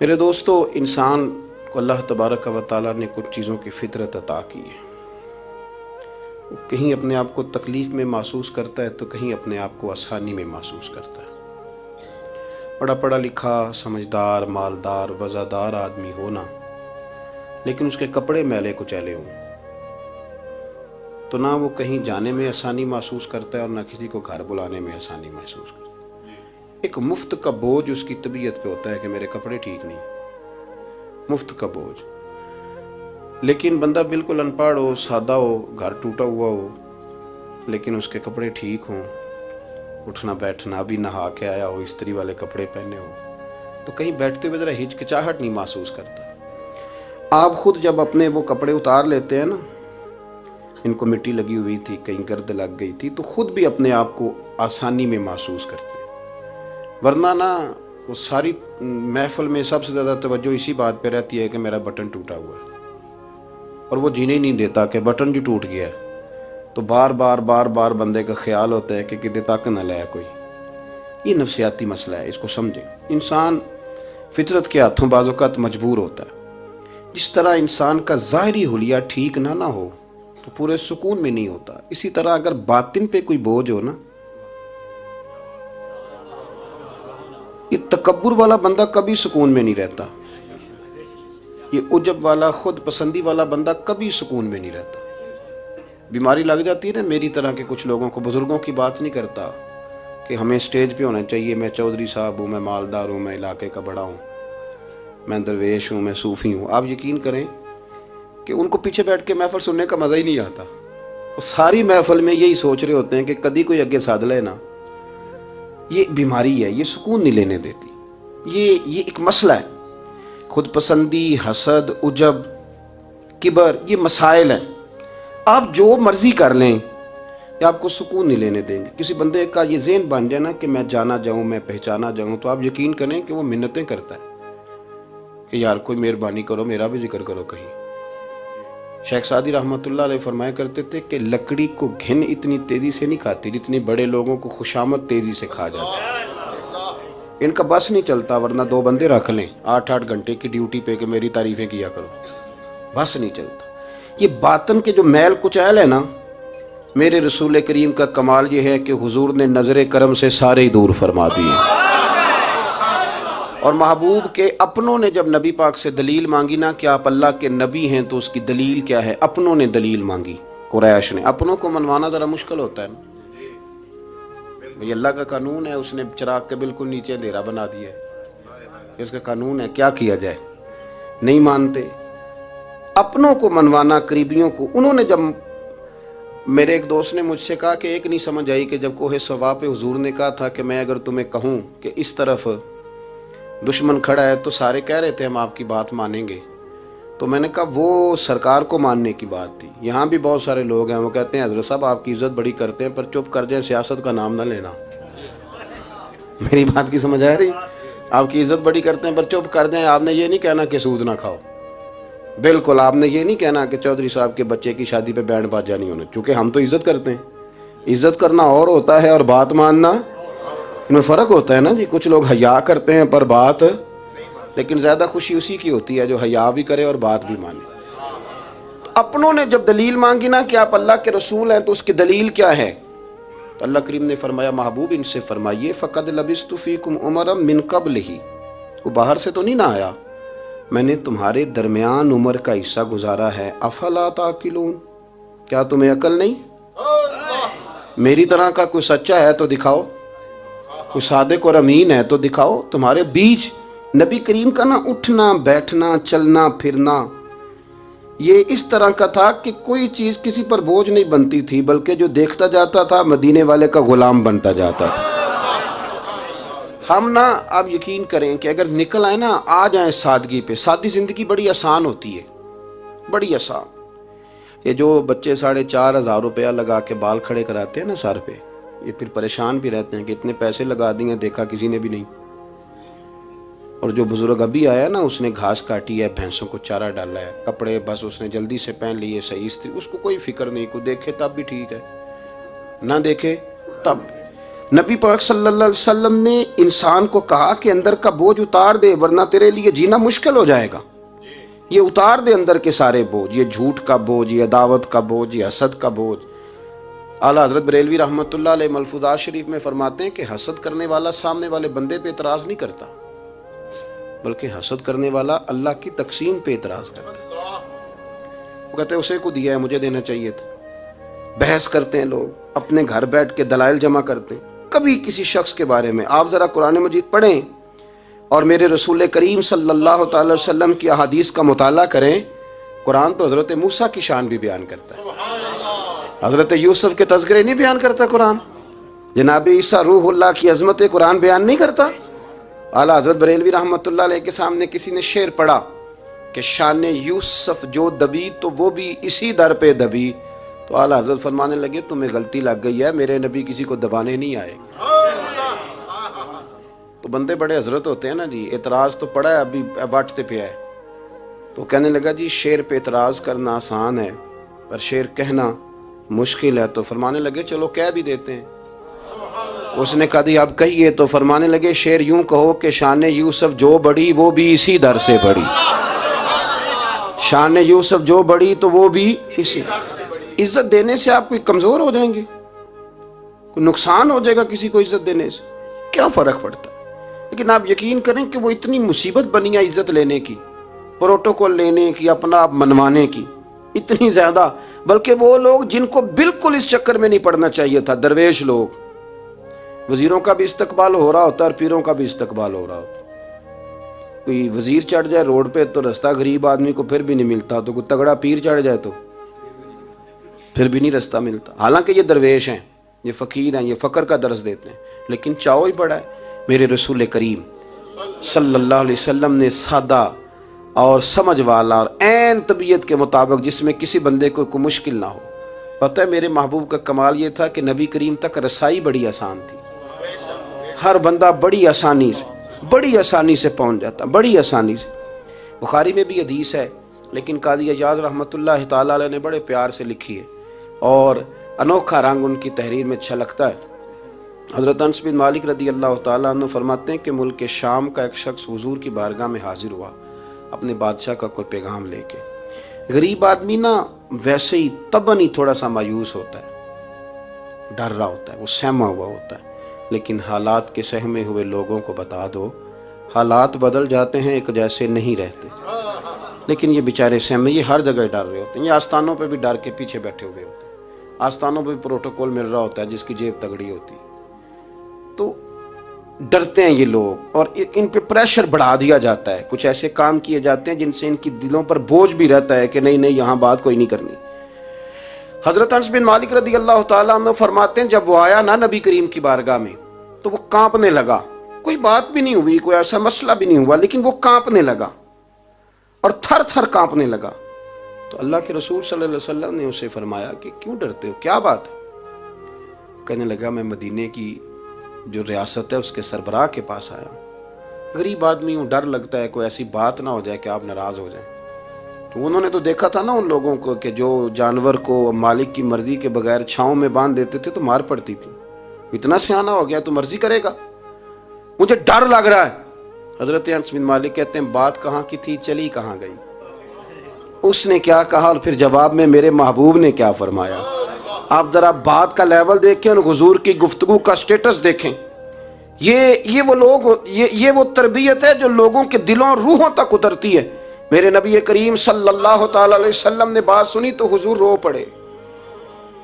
मेरे दोस्तों, इंसान को अल्लाह तबारक व तआला ने कुछ चीज़ों की फितरत अता की है। वो कहीं अपने आप को तकलीफ़ में महसूस करता है तो कहीं अपने आप को आसानी में महसूस करता है। बड़ा पढ़ा लिखा, समझदार, मालदार, वज़ादार आदमी होना, लेकिन उसके कपड़े मैले कुचैले हों तो ना वो कहीं जाने में आसानी महसूस करता है और ना किसी को घर बुलाने में आसानी महसूस करता है। एक मुफ्त का बोझ उसकी तबीयत पे होता है कि मेरे कपड़े ठीक नहीं, मुफ्त का बोझ। लेकिन बंदा बिल्कुल अनपढ़ हो, सादा हो, घर टूटा हुआ हो, लेकिन उसके कपड़े ठीक हों, उठना बैठना भी नहा के आया हो, इस्त्री वाले कपड़े पहने हो, तो कहीं बैठते हुए ज़रा हिचकिचाहट नहीं महसूस करता। आप खुद जब अपने वो कपड़े उतार लेते हैं ना, इनको मिट्टी लगी हुई थी, कहीं गर्द लग गई थी, तो खुद भी अपने आप को आसानी में महसूस करते हैं। वरना ना वो सारी महफिल में सबसे ज़्यादा तवज्जो इसी बात पे रहती है कि मेरा बटन टूटा हुआ है, और वो जीने ही नहीं देता कि बटन जो टूट गया है। तो बार बार बंदे का ख्याल होता है कि कितने तक न लाया कोई। ये नफसियाती मसला है, इसको समझें। इंसान फितरत के हाथों बाज़-औक़ात मजबूर होता है। जिस तरह इंसान का ज़ाहिरी हुलिया ठीक ना हो तो पूरे सुकून में नहीं होता, इसी तरह अगर बातिन पे कोई बोझ हो ना, ये तकब्बुर वाला बंदा कभी सुकून में नहीं रहता। ये उजब वाला, खुद पसंदी वाला बंदा कभी सुकून में नहीं रहता। बीमारी लग जाती है ना मेरी तरह के कुछ लोगों को। बुजुर्गों की बात नहीं करता कि हमें स्टेज पे होना चाहिए, मैं चौधरी साहब हूँ, मैं मालदार हूँ, मैं इलाके का बड़ा हूँ, मैं दरवेश हूँ, मैं सूफ़ी हूँ। आप यकीन करें कि उनको पीछे बैठ के महफिल सुनने का मज़ा ही नहीं आता। वो सारी महफिल में यही सोच रहे होते हैं कि कभी कोई अगे साध ले ना। ये बीमारी है, ये सुकून नहीं लेने देती। ये एक मसला है। खुद पसंदी, हसद, उजब, किबर, ये मसाइल हैं। आप जो मर्जी कर लें, ये आपको सुकून नहीं लेने देंगे। किसी बंदे का ये ज़हन बन जाए ना कि मैं जाना जाऊँ, मैं पहचाना जाऊँ, तो आप यकीन करें कि वो मिन्नतें करता है कि यार कोई मेहरबानी करो, मेरा भी जिक्र करो कहीं। शेख सादी रहमतुल्लाह अलैह फरमाया करते थे कि लकड़ी को घिन इतनी तेज़ी से नहीं खाती जितनी बड़े लोगों को खुशामद तेज़ी से खा जाता है। इनका बस नहीं चलता, वरना दो बंदे रख लें 8-8 घंटे की ड्यूटी पे कि मेरी तारीफ़ें किया करो, बस नहीं चलता। ये बातन के जो मैल कुचैल है ना, मेरे रसूल करीम का कमाल ये है कि हुजूर ने नज़र करम से सारे ही दूर फरमा दिए। और महबूब के अपनों ने जब नबी पाक से दलील मांगी ना कि आप अल्लाह के नबी हैं, तो उसकी दलील क्या है, अपनों ने दलील मांगी। कुरैश ने, अपनों को मनवाना ज़रा मुश्किल होता है ना। भाई अल्लाह का कानून है, उसने चिराग के बिल्कुल नीचे अंधेरा बना दिया है, इसका कानून है, क्या किया जाए। नहीं मानते। अपनों को मनवाना, करीबियों को। उन्होंने जब, मेरे एक दोस्त ने मुझसे कहा कि एक नहीं समझ आई कि जब कोहे सवा पे हुजूर ने कहा था कि मैं अगर तुम्हें कहूँ कि इस तरफ दुश्मन खड़ा है तो सारे कह रहे थे हम आपकी बात मानेंगे, तो मैंने कहा वो सरकार को मानने की बात थी। यहाँ भी बहुत सारे लोग हैं वो कहते हैं हज़रत साहब आपकी इज़्ज़त बड़ी करते हैं, पर चुप कर जाए, सियासत का नाम ना लेना। मेरी बात की समझ आ रही? आपकी इज़्ज़त बड़ी करते हैं पर चुप कर जाए। आपने ये नहीं कहना कि सूद ना खाओ, बिल्कुल आपने ये नहीं कहना कि चौधरी साहब के बच्चे की शादी पे बैंड बाजा नहीं होना, क्योंकि हम तो इज़्ज़त करते हैं। इज़्ज़त करना और होता है और बात मानना, इनमें फ़र्क होता है ना जी। कुछ लोग हया करते हैं पर बात, लेकिन ज़्यादा खुशी उसी की होती है जो हया भी करे और बात भी माने। तो अपनों ने जब दलील मांगी ना कि आप अल्लाह के रसूल हैं, तो उसकी दलील क्या है, तो अल्लाह करीम ने फरमाया महबूब इनसे फरमाइए फ़क़द लबिस्तु फ़ीकुम उमरम मिन क़ब्लिही, वो बाहर से तो नहीं ना आया, मैंने तुम्हारे दरमियान उम्र का हिस्सा गुजारा है। अफ़ला ताक़िलून, क्या तुम्हें अकल नहीं? मेरी तरह का कोई सच्चा है तो दिखाओ, कोई सादिक और अमीन है तो दिखाओ। तुम्हारे बीच नबी करीम का ना उठना बैठना, चलना फिरना, ये इस तरह का था कि कोई चीज़ किसी पर बोझ नहीं बनती थी, बल्कि जो देखता जाता था मदीने वाले का गुलाम बनता जाता था। हम ना, आप यकीन करें कि अगर निकल आए ना, आ जाए सादगी पे, सादी ज़िंदगी बड़ी आसान होती है, बड़ी आसान। ये जो बच्चे 4,500 रुपया लगा के बाल खड़े कराते हैं ना सर पे, ये फिर परेशान भी रहते हैं कि इतने पैसे लगा दिए, देखा किसी ने भी नहीं। और जो बुजुर्ग अभी आया ना, उसने घास काटी है, भैंसों को चारा डाला है, कपड़े बस उसने जल्दी से पहन लिए, सही स्त्री, उसको कोई फिक्र नहीं, कोई देखे तब भी ठीक है, ना देखे तब। नबी पाक सल्लल्लाहु अलैहि वसल्लम ने इंसान को कहा कि अंदर का बोझ उतार दे वरना तेरे लिए जीना मुश्किल हो जाएगा। ये उतार दे अंदर के सारे बोझ, ये झूठ का बोझ, ये अदावत का बोझ, ये हसद का बोझ। आला हजरत बरेलवी रहमतुल्लाह अलैह मलफूजात शरीफ में फरमाते हैं कि हसद करने वाला सामने वाले बंदे पे एतराज़ नहीं करता, बल्कि हसद करने वाला अल्लाह की तकसीम पे एतराज़ करता है। वो कहते हैं उसे को दिया है, मुझे देना चाहिए था। बहस करते हैं लोग, अपने घर बैठ के दलाइल जमा करते हैं। कभी किसी शख्स के बारे में आप ज़रा कुरान मजीद पढ़ें और मेरे रसूल करीम सल्लल्लाहु अलैहि वसल्लम की अहादीस का मुताला करें। कुरान तो हज़रत मूसा की शान भी बयान करता है, हज़रत यूसुफ के तज़किरे नहीं बयान करता कुरान, जनाब ईसा रूहुल्लाह की अज़मत कुरान बयान नहीं करता। आला हज़रत बरेलवी रहमतुल्लाह अलैह के सामने किसी ने शेर पढ़ा कि शान यूसुफ जो दबी तो वो भी इसी दर पे दबी, तो आला हज़रत फरमाने लगे तुम्हें गलती लग गई है, मेरे नबी किसी को दबाने नहीं आए। तो बंदे बड़े हजरत होते हैं ना जी, एतराज़ तो पड़ा है अभी बांटते पे है। तो कहने लगा जी शेर पे एतराज़ करना आसान है पर शेर कहना मुश्किल है। तो फरमाने लगे चलो कह भी देते हैं। उसने कहा दी अब कहिए। तो फरमाने लगे शेर यूं कहो कि शान यूसुफ जो बड़ी वो भी इसी दर से बड़ी, शान यूसुफ जो बड़ी तो वो भी इसी। इज्जत देने से आप कोई कमजोर हो जाएंगे, कोई नुकसान हो जाएगा किसी को इज्जत देने से, क्या फर्क पड़ता है। लेकिन आप यकीन करें कि वो इतनी मुसीबत बनी है इज्जत लेने की, प्रोटोकॉल लेने की, अपना आप मनवाने की, इतनी ज्यादा। बल्कि वो लोग जिनको बिल्कुल इस चक्कर में नहीं पड़ना चाहिए था, दरवेश लोग, वजीरों का भी इस्तकबाल हो रहा होता है और पीरों का भी इस्तकबाल हो रहा होता। कोई वजीर चढ़ जाए रोड पे तो रास्ता गरीब आदमी को फिर भी नहीं मिलता, तो कोई तगड़ा पीर चढ़ जाए तो फिर भी नहीं रास्ता मिलता। हालांकि ये दरवेश हैं, ये फ़कीर हैं, ये फ़क्र का दर्स देते हैं, लेकिन चाव ही बड़ा है। मेरे रसूल करीम सल्लल्लाहु अलैहि वसल्लम ने सादा और समझ वाला और ऐन तबीयत के मुताबिक जिसमें किसी बंदे को कोई मुश्किल ना हो। पता है मेरे महबूब का कमाल ये था कि नबी करीम तक रसाई बड़ी आसान थी। हर बंदा बड़ी आसानी से पहुंच जाता, बड़ी आसानी से। बुखारी में भी हदीस है, लेकिन कादी अजाज रहमतुल्लाह ताला अलैह ने बड़े प्यार से लिखी है और अनोखा रंग उनकी तहरीर में छलकता है। हज़रत अनस बिन मालिक रदी अल्लाह ताला अन्हु फरमाते हैं कि मुल्क के शाम का एक शख्स हुजूर की बारगाह में हाजिर हुआ अपने बादशाह का कोई पैगाम लेके। गरीब आदमी ना वैसे ही तबन ही थोड़ा सा मायूस होता है, डर रहा होता है, वो सहमा हुआ होता है। लेकिन हालात के सहमे हुए लोगों को बता दो, हालात बदल जाते हैं, एक जैसे नहीं रहते। लेकिन ये बेचारे सहमे, ये हर जगह डर रहे होते हैं। ये आस्थानों पे भी डर के पीछे बैठे हुए होते हैं, आस्थानों पे भी प्रोटोकॉल मिल रहा होता है जिसकी जेब तगड़ी होती है, तो डरते हैं ये लोग और इन पे प्रेशर बढ़ा दिया जाता है। कुछ ऐसे काम किए जाते हैं जिनसे इनकी दिलों पर बोझ भी रहता है कि नहीं नहीं यहाँ बात कोई नहीं करनी। हजरत अनस बिन मालिक रदी अल्लाह ताला अन्हु फरमाते हैं जब वो आया ना नबी करीम की बारगाह में तो वो कांपने लगा। कोई बात भी नहीं हुई, कोई ऐसा मसला भी नहीं हुआ, लेकिन वो कांपने लगा और थर थर कांपने लगा। तो अल्लाह के रसूल सल्लल्लाहु अलैहि वसल्लम ने उसे फरमाया कि क्यों डरते हो, क्या बात है। कहने लगा मैं मदीने की जो रियासत है उसके सरबराह के पास आया। गरीब आदमी हूँ, डर लगता है कोई ऐसी बात ना हो जाए कि आप नाराज हो जाए। तो उन्होंने तो देखा था ना उन लोगों को कि जो जानवर को मालिक की मर्जी के बगैर छांव में बांध देते थे तो मार पड़ती थी। इतना सियाना हो गया तो मर्जी करेगा, मुझे डर लग रहा है। हजरत अनस बिन मालिक कहते हैं बात कहाँ की थी, चली कहाँ गई। उसने क्या कहा और फिर जवाब में मेरे महबूब ने क्या फरमाया। आप जरा बात का लेवल देखें और हुजूर की गुफ्तगू का स्टेटस देखें। ये वो लोग, ये वो तरबियत है जो लोगों के दिलों और रूहों तक उतरती है। मेरे नबी करीम सल्लल्लाहु ताला अलैहि वसल्लम ने बात सुनी तो हुजूर रो पड़े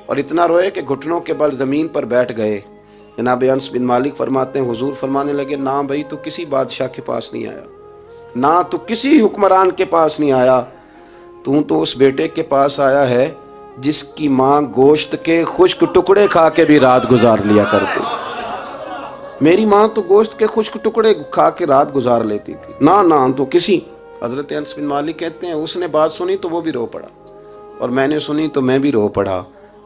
और इतना रोए कि घुटनों के बल जमीन पर बैठ गए। जनाब अनस बिन मालिक फरमाते हैं हुजूर फरमाने लगे ना भाई तू किसी बादशाह के पास नहीं आया, ना तो किसी हुक्मरान के पास नहीं आया, तू तो उस बेटे के पास आया है जिसकी माँ गोश्त के खुश्क टुकड़े खा के भी रात गुजार लिया करती। मेरी माँ तो गोश्त के खुश्क टुकड़े खा के रात गुजार लेती थी, ना तो किसी। हजरत अनस बिन मालिक कहते हैं उसने बात सुनी तो वो भी रो पड़ा और मैंने सुनी तो मैं भी रो पड़ा।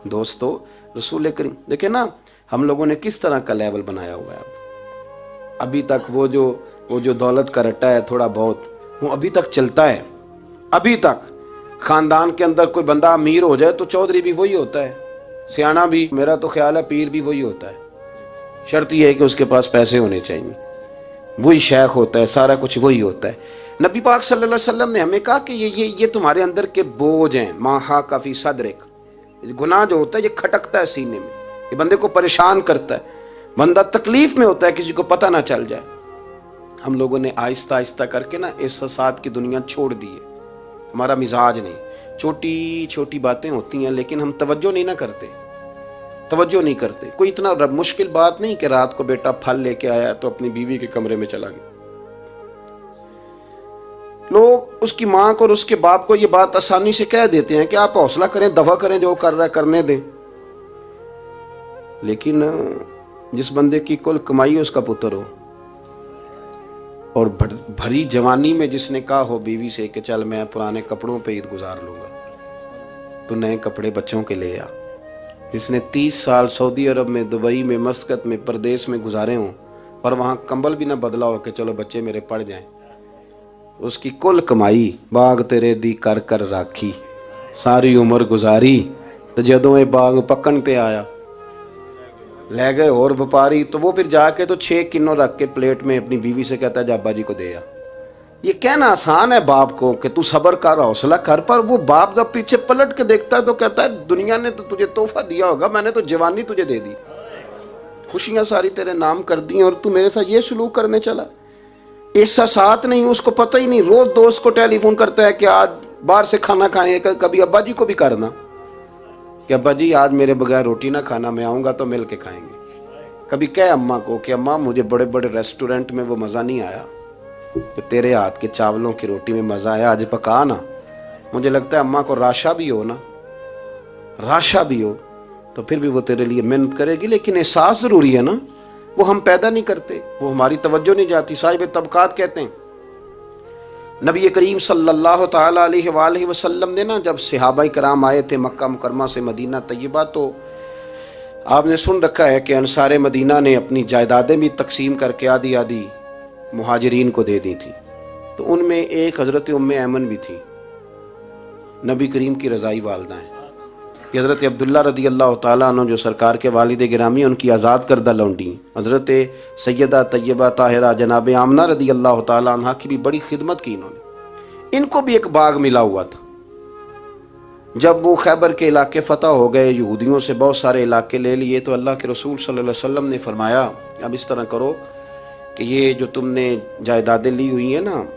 दोस्तों रसूल करीम देखे ना हम लोगों ने किस तरह का लेवल बनाया हुआ है। अभी तक वो जो दौलत का रट्टा है थोड़ा बहुत वो अभी तक चलता है। अभी तक खानदान के अंदर कोई बंदा अमीर हो जाए तो चौधरी भी वही होता है, सियाना भी, मेरा तो ख्याल है पीर भी वही होता है। शर्त यह है कि उसके पास पैसे होने चाहिए, वही शेख होता है, सारा कुछ वही होता है। नबी पाक सल्लल्लाहु अलैहि वसल्लम ने हमें कहा कि ये तुम्हारे अंदर के बोझ हैं, माहा काफी सदरिक। गुनाह जो होता है ये खटकता है सीने में, ये बंदे को परेशान करता है, बंदा तकलीफ में होता है, किसी को पता ना चल जाए। हम लोगों ने आहिस्ता आहिस्ता करके ना एहसासात की दुनिया छोड़ दी है, हमारा मिजाज नहीं। छोटी छोटी बातें होती हैं लेकिन हम तवज्जो नहीं ना करते, तवज्जो नहीं करते। कोई इतना मुश्किल बात नहीं कि रात को बेटा फल लेके आया तो अपनी बीवी के कमरे में चला गया। लोग उसकी मां को और उसके बाप को ये बात आसानी से कह देते हैं कि आप हौसला करें, दफा करें, जो कर रहा है करने दें। लेकिन जिस बंदे की कुल कमाई उसका पुत्र हो और भरी जवानी में जिसने कहा हो बीवी से कि चल मैं पुराने कपड़ों पे ईद गुजार लूंगा, तो नए कपड़े बच्चों के ले आ, जिसने 30 साल सऊदी अरब में, दुबई में, मस्कत में, परदेश में गुजारे हों और वहां कंबल भी ना बदला हो कि चलो बच्चे मेरे पड़ जाएं, उसकी कुल कमाई बाग तेरे दी कर कर राखी, सारी उम्र गुजारी, तो जदों ये बाग पकन ते आया ले गए और व्यापारी, तो वो फिर जाके तो 6 किलो रख के प्लेट में अपनी बीवी से कहता है जाबा जी को दे आ। ये कहना आसान है बाप को कि तू सब्र कर, हौसला कर, पर वो बाप जब पीछे पलट के देखता है तो कहता है दुनिया ने तो तुझे तोहफा दिया होगा, मैंने तो जवानी तुझे दे दी, खुशियां सारी तेरे नाम कर दी और तू मेरे साथ ये सलूक करने चला। एहसासात नहीं, उसको पता ही नहीं। रोज दोस्त को टेलीफोन करता है कि आज बाहर से खाना खाएं, कभी अब्बा जी को भी करना कि अब्बा जी आज मेरे बगैर रोटी ना खाना, मैं आऊँगा तो मिल के खाएंगे। कभी कह अम्मा को कि अम्मा मुझे बड़े बड़े रेस्टोरेंट में वो मज़ा नहीं आया, तो तेरे हाथ के चावलों की रोटी में मज़ा आया, आज पका ना। मुझे लगता है अम्मा को राशा भी हो ना, राशा भी हो तो फिर भी वो तेरे लिए मेहनत करेगी, लेकिन एहसास ज़रूरी है ना, वो हम पैदा नहीं करते, वो हमारी तवज्जो नहीं जाती। साहिब तबकात कहते हैं नबी करीम सल्लल्लाहु ताला अलैहि वसल्लम ने ना जब सहाबा कराम आए थे मक्का मुकरमा से मदीना तैयबा, तो आपने सुन रखा है कि अंसार मदीना ने अपनी जायदादें भी तकसीम करके आधी आधी मुहाजिरीन को दे दी थी। तो उनमें एक हज़रत उम्मे ऐमन भी थी, नबी करीम की रज़ाई वालदा हैं। ये हज़रत अब्दुल्ला रदी अल्लाह ताला अन्हु जो सरकार के वालिद गिरामी, उनकी आज़ाद करदा लौंडी हज़रत सैयदा तैयबा ताहिरा जनाब आमना रदी अल्लाह ताला अन्हा की भी बड़ी खिदमत की इन्होंने। इनको भी एक बाग मिला हुआ था। जब वो खैबर के इलाके फ़तह हो गए, यहूदियों से बहुत सारे इलाके ले लिए, तो अल्लाह के रसूल सल्लल्लाहु अलैहि वसल्लम ने फरमाया अब इस तरह करो कि ये जो तुमने जायदादें ली हुई हैं ना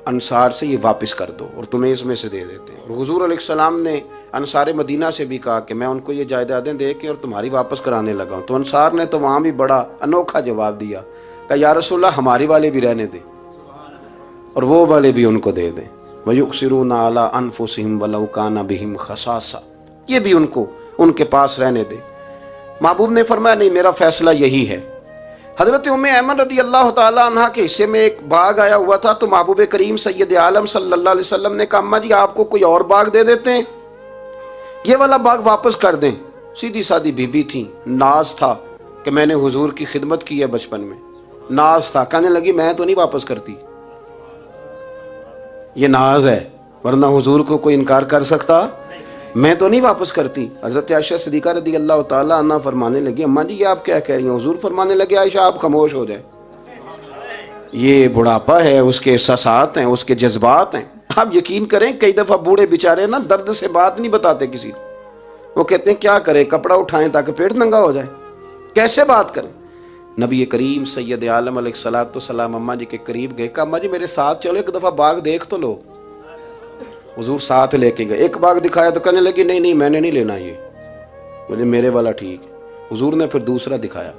अंसार से, ये वापस कर दो और तुम्हें इसमें से दे देते हैं। और हुजूर अलैहिस्सलाम ने अंसार मदीना से भी कहा कि मैं उनको ये जायदादें दे के और तुम्हारी वापस कराने लगा हूँ। तो अंसार ने तो वहाँ भी बड़ा अनोखा जवाब दिया कि या रसूलल्लाह हमारी वाले भी रहने दें और वो वाले भी उनको दे दें। वयुक्सिरूना अला अनफुसिहिम वलौ काना बिहिम खसासा, ये भी उनको उनके पास रहने दे। महबूब ने फरमाया नहीं, मेरा फैसला यही है। हज़रत उम्मे ऐमन रदी अल्लाह ताला अन्हा के हिस्से में एक बाग आया हुआ था, तो महबूब करीम सैयद आलम सल्लल्लाहु अलैहि वसल्लम ने कहा अम्मा जी आपको कोई और बाग दे देते हैं, ये वाला बाग वापस कर दें। सीधी सादी बीबी थी, नाज था कि मैंने हुजूर की खिदमत की है बचपन में, नाज था। कहने लगी मैं तो नहीं वापस करती, ये नाज है, वरना हुजूर को कोई इनकार कर सकता, मैं तो नहीं वापस करती। हज़रत आयशा सिद्दीक़ा रदी अल्लाह ताला अन्हा फरमाने लगी अम्मा जी ये आप क्या कह रही हैं? हुजूर फरमाने लगे आयशा आप खामोश हो जाए, ये बुढ़ापा है, उसके एहसासात हैं, उसके जज्बात हैं। आप यकीन करें कई दफ़ा बूढ़े बेचारे ना दर्द से बात नहीं बताते किसी को, वो कहते हैं क्या करें, कपड़ा उठाएं ताकि पेट नंगा हो जाए, कैसे बात करें। नबी करीम सैयद आलम अलैहिस्सलाम अम्मा जी के करीब गए, कहा अम्मा जी मेरे साथ चलो, एक दफ़ा बाग देख तो लो। हुजूर साथ लेके गए, एक बाग दिखाया तो कहने लगी नहीं नहीं मैंने नहीं लेना, ये बोले मेरे वाला ठीक है। हुजूर ने फिर दूसरा दिखाया,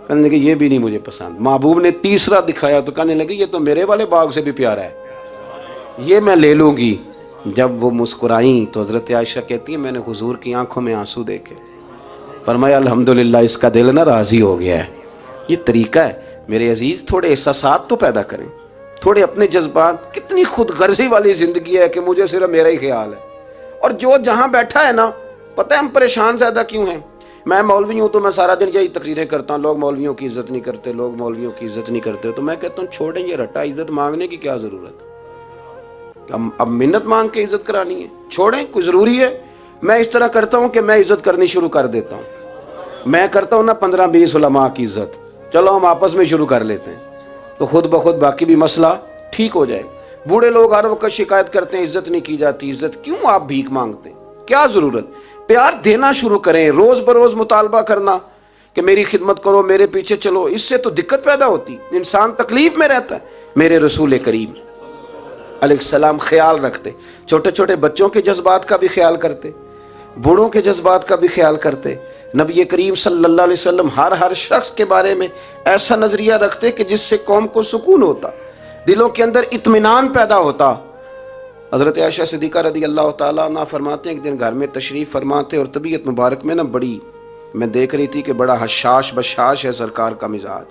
कहने लगे ये भी नहीं मुझे पसंद। महबूब ने तीसरा दिखाया तो कहने लगी ये तो मेरे वाले बाग से भी प्यारा है, ये मैं ले लूँगी। जब वो मुस्कुराई तो हज़रत आयशा कहती है मैंने हुजूर की आंखों में आंसू देखे, फरमाया अल्हम्दुलिल्लाह इसका दिल ना राज़ी हो गया है। ये तरीका है मेरे अजीज़, थोड़े एहसासात तो पैदा करें, थोड़े अपने जज्बात। कितनी खुदगर्जी वाली ज़िंदगी है कि मुझे सिर्फ मेरा ही ख्याल है, और जो जहाँ बैठा है ना, पता है हम परेशान ज़्यादा क्यों हैं। मैं मौलवी हूँ तो मैं सारा दिन यही तकरीरें करता हूँ, लोग मौलवियों की इज़्ज़त नहीं करते, लोग मौलवियों की इज़्ज़त नहीं करते। तो मैं कहता हूँ छोड़ें ये रट्टा, इज़्ज़त मांगने की क्या ज़रूरत है, अब मिन्नत मांग के इज़्ज़त करानी है, छोड़ें, कोई ज़रूरी है। मैं इस तरह करता हूँ कि मैं इज़्ज़त करनी शुरू कर देता हूँ, मैं करता हूं ना 15-20 उलमा की इज्जत, चलो हम आपस में शुरू कर लेते हैं, तो खुद ब खुद बाकी भी मसला ठीक हो जाए। बूढ़े लोग हर वक्त शिकायत करते हैं इज्जत नहीं की जाती, इज्जत क्यों आप भीख मांगते हैं, क्या जरूरत? प्यार देना शुरू करें, रोज बरोज मुतालबा करना कि मेरी खिदमत करो, मेरे पीछे चलो, इससे तो दिक्कत पैदा होती, इंसान तकलीफ में रहता है। मेरे रसूल करीम अलैहिस्सलाम ख्याल रखते, छोटे छोटे बच्चों के जज्बात का भी ख्याल करते, बूढ़ों के जज्बात का भी ख्याल करते। नबी करीम सल्लल्लाहु अलैहि वसल्लम हर शख्स के बारे में ऐसा नजरिया रखते कि जिससे कौम को सुकून होता, दिलों के अंदर इत्मीनान पैदा होता। हजरत आयशा सिद्दीका रदी अल्लाह ताला अन्हा फरमाते हैं, एक दिन घर में तशरीफ फरमाते और तबीयत मुबारक में ना बड़ी, मैं देख रही थी कि बड़ा हशाश बशाश है सरकार का मिजाज,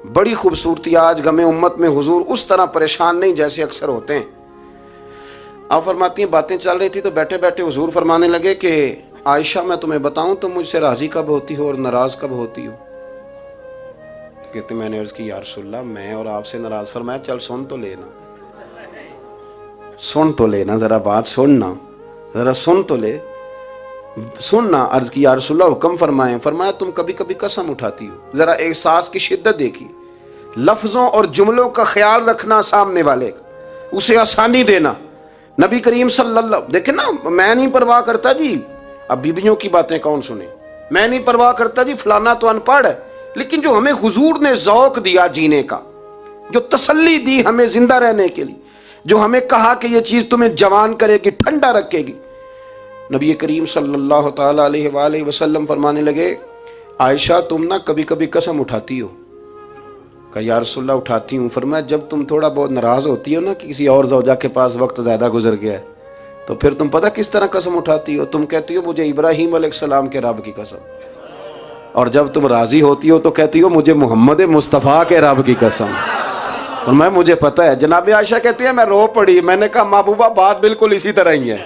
बड़ी खूबसूरती। आज गमे उम्मत में हुजूर उस तरह परेशान नहीं जैसे अक्सर होते हैं। आप फरमाती हैं बातें चल रही थी तो बैठे बैठे हुजूर फरमाने लगे कि आयशा मैं तुम्हें बताऊं तुम मुझसे राजी कब होती हो और नाराज कब होती हो? कहते मैंने अर्ज की या रसूलल्लाह मैं और आपसे नाराज। फरमाया चल सुन तो लेना, सुन तो लेना, जरा बात सुनना, जरा सुन तो ले, सुनना। अर्ज की या रसूलल्लाह हुक्म फरमाए। फरमाया तुम कभी कभी कसम उठाती हो, जरा एहसास की शिद्दत देखी, लफ्जों और जुमलों का ख्याल रखना, सामने वाले उसे आसानी देना। नबी करीम सल्लल्लाहु, देखे ना, मैं नहीं परवाह करता जी, अब बीबियों की बातें कौन सुने, मैं नहीं परवाह करता जी फलाना तो अनपढ़ है, लेकिन जो हमें हुजूर ने ज़ौक दिया जीने का, जो तसल्ली दी हमें जिंदा रहने के लिए, जो हमें कहा कि ये चीज तुम्हें जवान करेगी, ठंडा रखेगी। नबी करीम सल्लल्लाहु ताला अलैहि वसल्लम फरमाने लगे, आयशा तुम ना कभी कभी कसम उठाती हो। कहा या रसूलल्लाह उठाती हूँ। फरमाया जब तुम थोड़ा बहुत नाराज होती हो ना कि किसी और ज़ौजा के पास वक्त ज़्यादा गुजर गया है, तो फिर तुम पता किस तरह कसम उठाती हो? तुम कहती हो मुझे इब्राहीम अलैहिस्सलाम के रब की कसम, और जब तुम राजी होती हो तो कहती हो मुझे मोहम्मद मुस्तफ़ा के रब की कसम। और मैं मुझे पता है। जनाब आयशा कहती है मैं रो पड़ी, मैंने कहा महबूबा बात बिल्कुल इसी तरह ही है,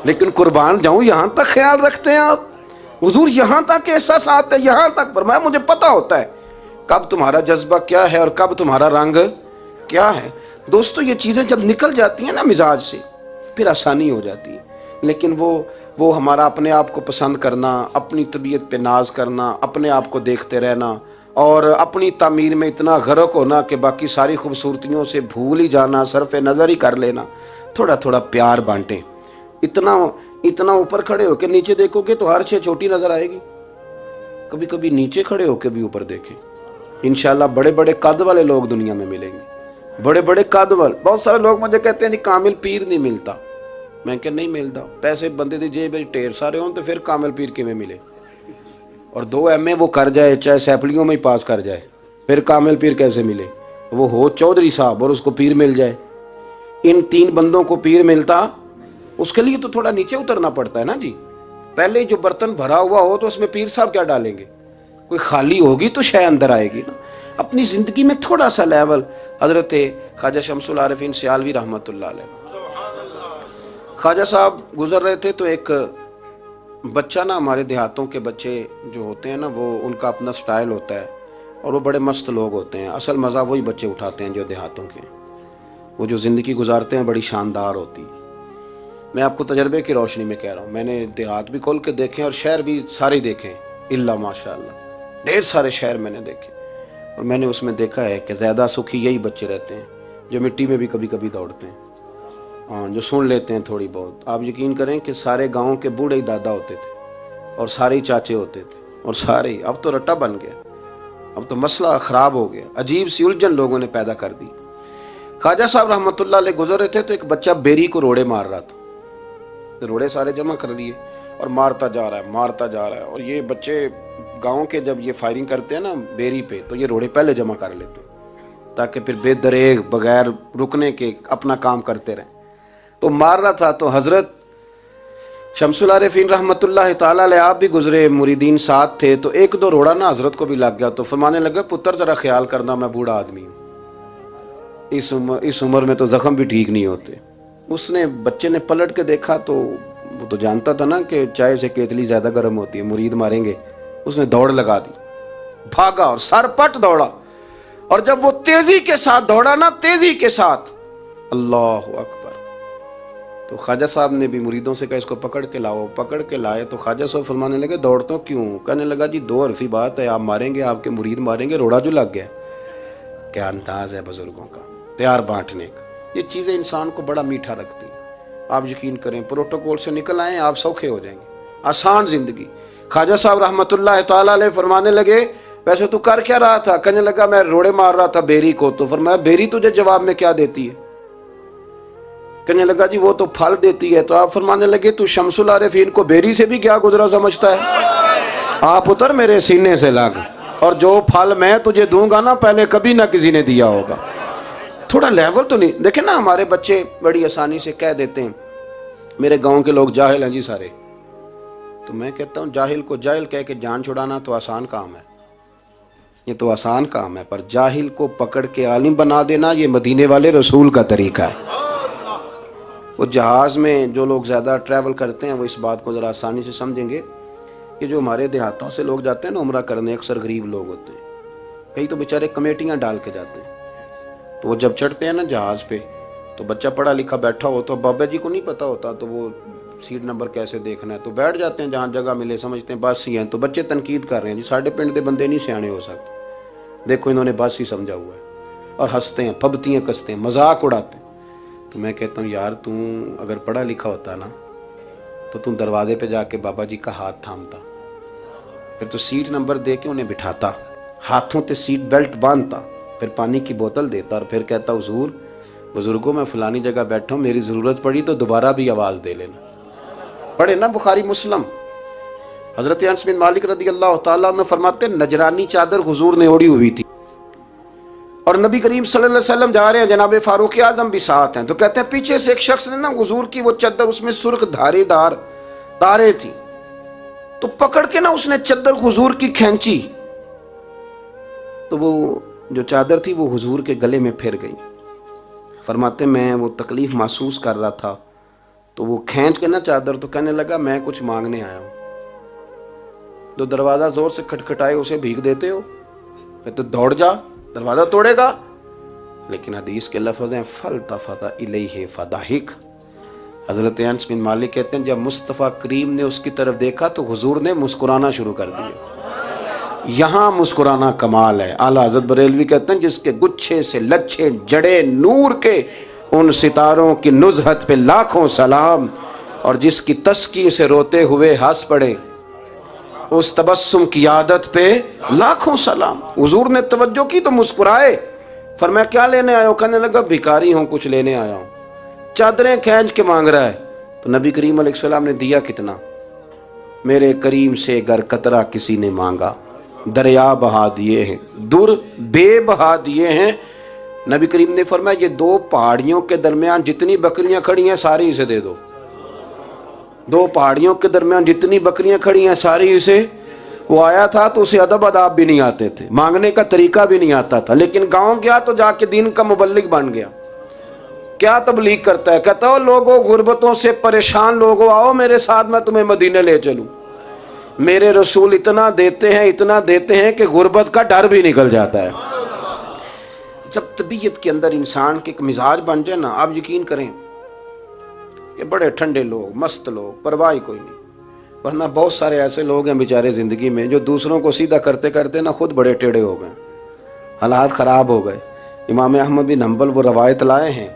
लेकिन कुर्बान जाऊं यहाँ तक ख्याल रखते हैं आप, हुजूर यहाँ तक एहसास आता है, यहाँ तक। फरमाया मुझे पता होता है कब तुम्हारा जज्बा क्या है और कब तुम्हारा रंग क्या है। दोस्तों ये चीज़ें जब निकल जाती हैं ना मिजाज से, फिर आसानी हो जाती है। लेकिन वो हमारा अपने आप को पसंद करना, अपनी तबीयत पे नाज करना, अपने आप को देखते रहना और अपनी तामीर में इतना गर्क होना कि बाकी सारी खूबसूरतियों से भूल ही जाना, सरफ नज़र ही कर लेना। थोड़ा थोड़ा प्यार बांटें। इतना ऊपर खड़े होकर नीचे देखोगे तो हर चीज़ छोटी नज़र आएगी। कभी कभी नीचे खड़े होकर भी ऊपर देखें, इंशाल्लाह बड़े बड़े कद वाले लोग दुनिया में मिलेंगे, बड़े बड़े कद वाले। बहुत सारे लोग मुझे कहते हैं नहीं कामिल पीर नहीं मिलता। मैं क्या नहीं मिलता? पैसे बंदे की जेब में ढेर सारे हों तो फिर कामिल पीर किमें मिले? और 2 MA वो कर जाए, चाहे सैपलियों में ही पास कर जाए, फिर कामिल पीर कैसे मिले? वो हो चौधरी साहब और उसको पीर मिल जाए। इन 3 बंदों को पीर मिलता, उसके लिए तो थोड़ा नीचे उतरना पड़ता है ना जी। पहले जो बर्तन भरा हुआ हो तो उसमें पीर साहब क्या डालेंगे? कोई खाली होगी तो शायद अंदर आएगी ना। अपनी जिंदगी में थोड़ा सा लेवल। हजरत ख्वाजा शमसुल आरिफीन सियालवी रहमतुल्लाह अलैह, ख्वाजा साहब गुजर रहे थे तो एक बच्चा ना, हमारे देहातों के बच्चे जो होते हैं ना, वो उनका अपना स्टाइल होता है और वो बड़े मस्त लोग होते हैं। असल मज़ा वही बच्चे उठाते हैं जो देहातों के, वो जो ज़िंदगी गुजारते हैं बड़ी शानदार होती है। मैं आपको तजर्बे की रोशनी में कह रहा हूँ, मैंने देहात भी खोल के देखे और शहर भी सारे देखे, इल्ला माशाअल्लाह ढेर सारे शहर मैंने देखे। और मैंने उसमें देखा है कि ज़्यादा सुखी यही बच्चे रहते हैं जो मिट्टी में भी कभी कभी दौड़ते हैं, हाँ, जो सुन लेते हैं थोड़ी बहुत। आप यकीन करें कि सारे गाँव के बूढ़े ही दादा होते थे और सारे ही चाचे होते थे और सारे ही, अब तो रट्टा बन गया, अब तो मसला ख़राब हो गया। अजीब सी उलझन लोगों ने पैदा कर दी। ख्वाजा साहब रहमतुल्लाह अलैह गुजर रहे थे तो एक बच्चा बेरी को रोड़े मार रहा था, तो रोड़े सारे जमा कर दिए और मारता जा रहा है, मारता जा रहा है। और ये बच्चे गांव के जब ये फायरिंग करते हैं ना बेरी पे, तो ये रोड़े पहले जमा कर लेते हैं ताकि फिर बेदरेग बगैर रुकने के अपना काम करते रहें। तो मार रहा था तो हजरत शमसुल आरिफीन रहमतुल्लाह ताला अलैह आप भी गुजरे, मुरीदीन साथ थे, तो 1-2 रोड़ा ना हजरत को भी लग गया। तो फरमाने लगा पुत्र जरा ख्याल करना, मैं बूढ़ा आदमी हूँ, इस उम्र में तो जख्म भी ठीक नहीं होते। उसने बच्चे ने पलट के देखा तो वो तो जानता था ना कि चाय से केतली ज्यादा गर्म होती है, मुरीद मारेंगे। उसने दौड़ लगा दी, भागा और सरपट दौड़ा। और जब वो तेजी के साथ दौड़ा ना, तेजी के साथ, अल्लाह अकबर, तो ख्वाजा साहब ने भी मुरीदों से कहा इसको पकड़ के लाओ। पकड़ के लाए तो ख्वाजा साहब फरमाने लगे दौड़ते क्यों? कहने लगा जी दो हरफी बात है, आप मारेंगे, आपके मुरीद मारेंगे, रोड़ा जो लग गया। क्या अंदाज है बुजुर्गों का, प्यार बांटने का। ये चीज़ें इंसान को बड़ा मीठा रखती हैं। आप यकीन करें, प्रोटोकॉल से निकल आए आप सौखे हो जाएंगे, आसान जिंदगी। ख्वाजा साहब रहमतुल्लाह तआला अलैह फरमाने लगे वैसे तू कर क्या रहा था? कहने लगा मैं रोड़े मार रहा था बेरी को। तो फरमाया बेरी तुझे जवाब में क्या देती है? कहने लगा जी वो तो फल देती है। तो आप फरमाने लगे तू शमसुल आरिफीन को बेरी से भी क्या गुजरा समझता है? आप उतर मेरे सीने से लग, और जो फल मैं तुझे दूंगा ना पहले कभी ना किसी ने दिया होगा। थोड़ा लेवल तो नहीं देखे ना। हमारे बच्चे बड़ी आसानी से कह देते हैं मेरे गांव के लोग जाहिल हैं जी सारे। तो मैं कहता हूं जाहिल को जाहिल कह के जान छुड़ाना तो आसान काम है, ये तो आसान काम है, पर जाहिल को पकड़ के आलिम बना देना ये मदीने वाले रसूल का तरीका है। वो जहाज़ में जो लोग ज़्यादा ट्रैवल करते हैं वो इस बात को ज़रा आसानी से समझेंगे कि जो हमारे देहातों से लोग जाते हैं ना उम्रा करने, अक्सर गरीब लोग होते हैं, कई तो बेचारे कमेटियाँ डाल के जाते हैं। तो वो जब चढ़ते हैं ना जहाज़ पे तो बच्चा पढ़ा लिखा बैठा हो तो बाबा जी को नहीं पता होता तो वो सीट नंबर कैसे देखना है, तो बैठ जाते हैं जहाँ जगह मिले, समझते हैं बस ही हैं। तो बच्चे तनकीद कर रहे हैं जी साढ़े पिंड के बंदे नहीं सियाने हो सकते, देखो इन्होंने बस ही समझा हुआ है, और हंसते हैं, फबतियाँ कसते हैं, मजाक उड़ाते हैं। तो मैं कहता हूँ यार तू अगर पढ़ा लिखा होता ना तो तू दरवाजे पे जाके बाबा जी का हाथ थामता, फिर तो सीट नंबर दे के उन्हें बिठाता, हाथों पे सीट बेल्ट बांधता, फिर पानी की बोतल देता और फिर कहता हुजूर बुजुर्गों मैं फलानी जगह बैठा हूँ, मेरी ज़रूरत पड़ी तो दोबारा भी आवाज़ दे लेना। पढ़े ना बुखारी मुस्लिम। हज़रत अनस बिन मालिक रज़ी अल्लाह तआला अन्हु फरमाते नजरानी चादर हुजूर ने ओढ़ी हुई थी और नबी करीम सल्लल्लाहु अलैहि वसल्लम जा रहे हैं, जनाब फारूक आजम भी साथ हैं। तो कहते हैं पीछे से एक शख्स ने ना हुजूर की वो चादर, उसमें सुर्ख धारीदार तारे थी, तो पकड़ के ना उसने चादर हुजूर की खींची, तो वो जो चादर थी वो हुजूर के गले में फिर गई। फरमाते मैं वो तकलीफ महसूस कर रहा था तो वो खींच के ना चादर, तो कहने लगा मैं कुछ मांगने आया हूँ। तो दरवाज़ा ज़ोर से खटखटाए उसे भीख देते हो? कहते दौड़ जा, दरवाज़ा तोड़ेगा। लेकिन हदीस के लफ्ज़ हैं फल्तफ़त इलैहि फदाहिक। हज़रत अनस बिन मालिक कहते हैं जब मुस्तफ़ा करीम ने उसकी तरफ देखा तो हुजूर ने मुस्कुराना शुरू कर दिया। यहाँ मुस्कुराना कमाल है। आला हज़रत बरेलवी कहते हैं जिसके गुच्छे से लच्छे जड़े नूर के उन सितारों की नुज़हत पे लाखों सलाम, और जिसकी तस्की से रोते हुए हंस पड़े उस तबस्सुम की आदत पे लाखों सलाम। हुजूर ने तवज्जो की तो मुस्कुराए। फरमाया क्या लेने आए हो? कहने लगा भिखारी हूँ, कुछ लेने आया हूँ। चादरें खींच के मांग रहा है। तो नबी करीम अलैहिस्सलाम ने दिया कितना? मेरे करीम से गर कतरा किसी ने मांगा दरिया बहा दिए हैं, दुर बे बहा दिए हैं। नबी करीम ने फरमाया ये दो पहाड़ियों के दरमियान जितनी बकरियां खड़ी हैं सारी इसे दे दो। दो पहाड़ियों के दरमियान जितनी बकरियां खड़ी हैं सारी इसे। वो आया था तो उसे अदब अदाब भी नहीं आते थे, मांगने का तरीका भी नहीं आता था, लेकिन गांव गया तो जाके दीन का मुबल्लिग बन गया। क्या तबलीग करता है? कहता हो लोगों गुर्बतों से परेशान लोगों आओ मेरे साथ, मैं तुम्हें मदीने ले चलूं। मेरे रसूल इतना देते हैं कि गुर्बत का डर भी निकल जाता है। जब तबीयत के अंदर इंसान के एक मिजाज बन जाए ना, आप यकीन करें ये बड़े ठंडे लोग, मस्त लोग, परवाह कोई नहीं। वरना बहुत सारे ऐसे लोग हैं बेचारे ज़िंदगी में जो दूसरों को सीधा करते करते ना खुद बड़े टेढ़े हो गए, हालात ख़राब हो गए। इमाम अहमद बिन हंबल वो रवायत लाए हैं,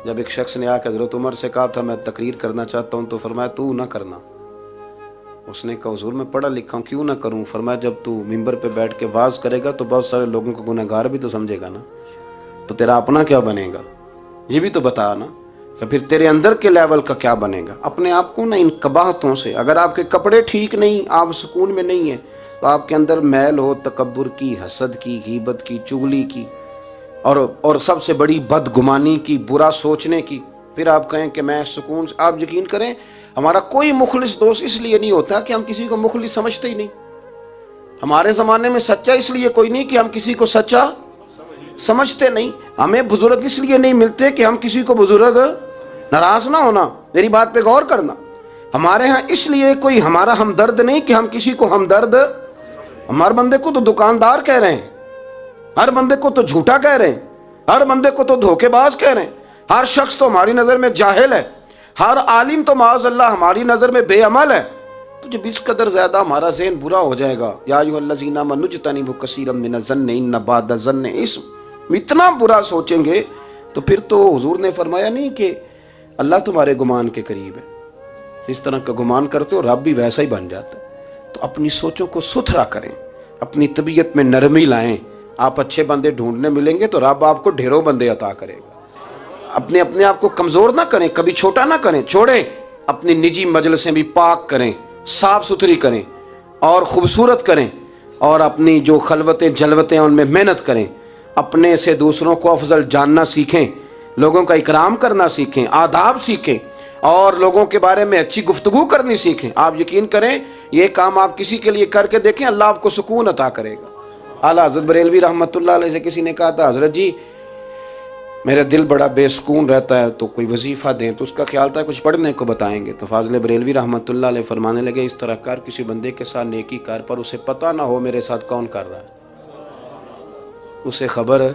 जब एक शख्स ने आकर हज़रत उमर से कहा था मैं तकरीर करना चाहता हूँ, तो फरमाया तू ना करना। उसने कहा हुजूर मैं पढ़ा लिखा हूँ, क्यों ना करूँ? फरमाया जब तू मिंबर पे बैठ के वाज करेगा तो बहुत सारे लोगों को गुनहगार भी तो समझेगा ना, तो तेरा अपना क्या बनेगा ये भी तो बता ना, कि फिर तेरे अंदर के लेवल का क्या बनेगा। अपने आप को ना इन कबाहतों से, अगर आपके कपड़े ठीक नहीं, आप सुकून में नहीं है, तो आपके अंदर मैल हो तकब्बुर की, हसद की, गीबत की, चुगली की, और सबसे बड़ी बदगुमानी की, बुरा सोचने की, फिर आप कहें कि मैं सुकून। आप यकीन करें हमारा कोई मुखलिस दोस्त इसलिए नहीं होता कि हम किसी को मुखलिस समझते ही नहीं। हमारे ज़माने में सच्चा इसलिए कोई नहीं कि हम किसी को सच्चा समझते नहीं। हमें बुजुर्ग इसलिए नहीं मिलते कि हम किसी को बुजुर्ग नाराज ना होना। मेरी बात पे गौर करना। हमारे यहाँ इसलिए कोई हमारा हमदर्द नहीं कि हम किसी को हमदर्द, हमारे बंदे को तो दुकानदार कह रहे हैं, हर बंदे को तो झूठा कह रहे हैं, हर बंदे को तो धोखेबाज कह रहे हैं, हर शख्स तो हमारी नज़र में जाहिल है। हर आलिम तो माज़अल्लाह हमारी नज़र में बेअमल है, तो जब इस कदर ज़्यादा हमारा ज़हन बुरा हो जाएगा, या अय्युहल्लज़ीना आमनू इज्तनिबू कसीरम मिनज़्ज़न्नि इन्न बअदज़्ज़न्नि इस्म, इतना बुरा सोचेंगे तो फिर तो हुजूर ने फरमाया नहीं कि अल्लाह तुम्हारे गुमान के करीब है, इस तरह का गुमान करते हो रब भी वैसा ही बन जाता है। तो अपनी सोचों को सुथरा करें, अपनी तबीयत में नरमी लाएं। आप अच्छे बंदे ढूंढने मिलेंगे तो रब आपको ढेरों बंदे अता करेगा। अपने आप को कमज़ोर ना करें, कभी छोटा ना करें, छोड़ें। अपनी निजी मजलिसें भी पाक करें, साफ़ सुथरी करें और ख़ूबसूरत करें, और अपनी जो खलवतें जलवतें उनमें मेहनत करें। अपने से दूसरों को अफजल जानना सीखें, लोगों का इकराम करना सीखें, आदाब सीखें और लोगों के बारे में अच्छी गुफ्तगू करनी सीखें। आप यकीन करें, ये काम आप किसी के लिए करके देखें, अल्लाह आपको सुकून अता करेगा। आला हज़रत बरेलवी रहमतुल्लाह अलैह से किसी ने कहा था, हज़रत जी मेरा दिल बड़ा बेसुकून रहता है, तो कोई वजीफ़ा दें। तो उसका ख्याल था कुछ पढ़ने को बताएंगे। तो फाज़िल बरेलवी रहमतुल्लाह अलैह फरमाने लगे, इस तरह कर, किसी बंदे के साथ नेकी कर, पर उसे पता ना हो मेरे साथ कौन कर रहा है, उसे खबर है।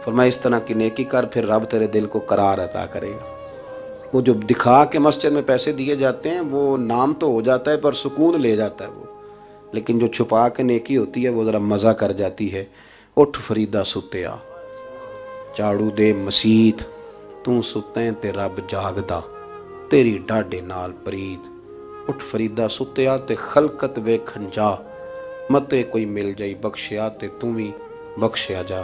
फरमाया इस तरह की नेकी कर, फिर रब तेरे दिल को करार अता करेगा। वो जो दिखा के मस्जिद में पैसे दिए जाते हैं, वो नाम तो हो जाता है पर सुकून ले जाता है वो, लेकिन जो छुपा के नेकी होती है वो ज़रा मज़ा कर जाती है। उठ फरीदा सुत्या, झाड़ू दे मसीत, तू सुतें ते रब जागदा, तेरी डाडे नाल प्रीत। उठ फरीदा सुत्या ते खलकत वेखन जा, मते कोई मिल जाई बख्शिया ते तू भी बख्शिया जा।